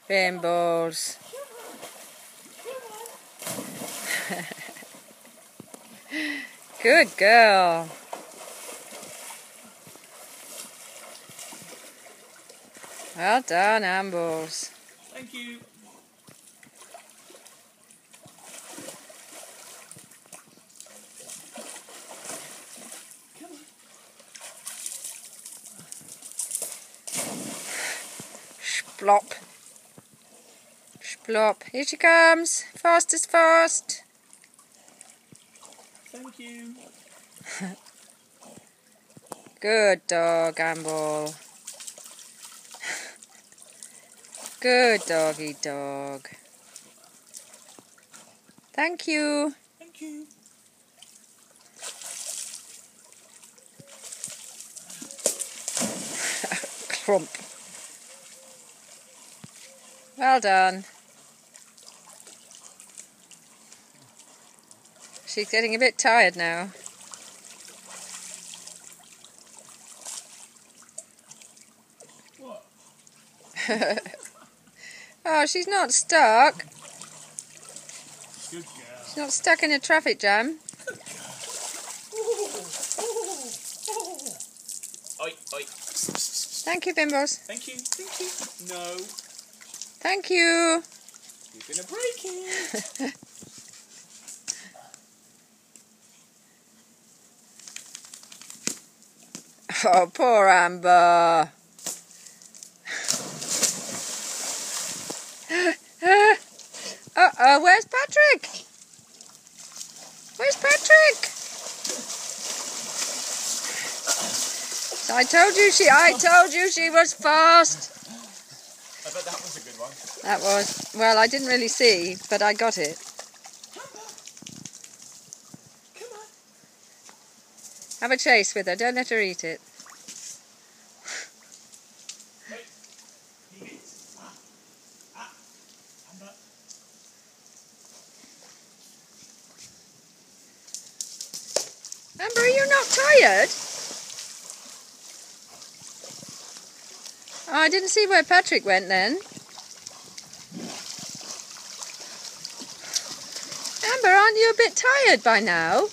Bimbles. Good girl. Well done, Ambles. Thank you. Come on. Splop. Splop. Here she comes. Fast as fast. Thank you. Good dog, Amble. Good doggy dog. Thank you. Thank you. Clump. Well done. She's getting a bit tired now. What? Oh, she's not stuck. Good girl. She's not stuck in a traffic jam. Oi, oi. Thank you, Bimbles. Thank you. Thank you. No. Thank you. You're gonna break it. Oh, poor Amber. Uh-oh, where's Patrick? Where's Patrick? I told you she was fast. I bet that was a good one. That was, well, I didn't really see, but I got it. Come on. Have a chase with her, don't let her eat it. Wait. Eat it. Amber. Amber, are you not tired? Oh, I didn't see where Patrick went then. Amber, aren't you a bit tired by now?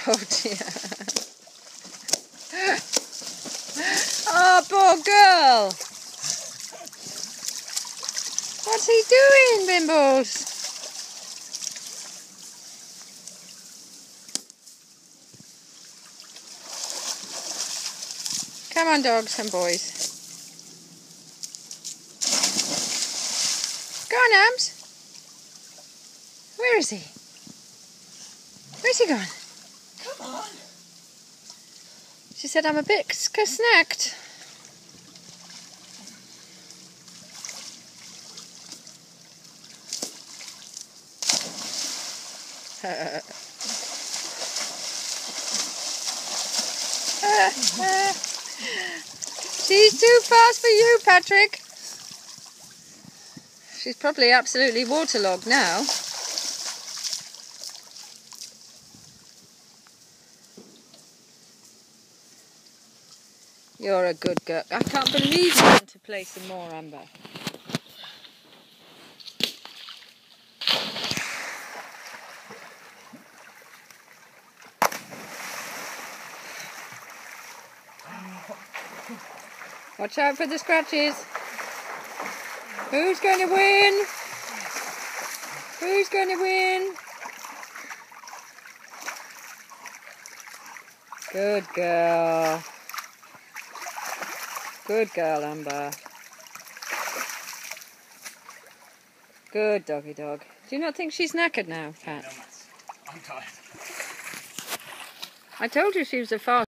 Oh dear. Oh, poor girl. What's he doing, Bimbles? Come on, dogs and boys. Go on, Ams. Where is he? Where's he gone? Come on. She said I'm a bit snacked. She's too fast for you, Patrick. She's probably absolutely waterlogged now. You're a good girl. I can't believe you want to play some more, Amber. Watch out for the scratches. Who's going to win? Who's going to win? Good girl. Good girl, Amber. Good doggy dog. Do you not think she's knackered now, Pat? No, Matt. I'm tired. I told you she was a fast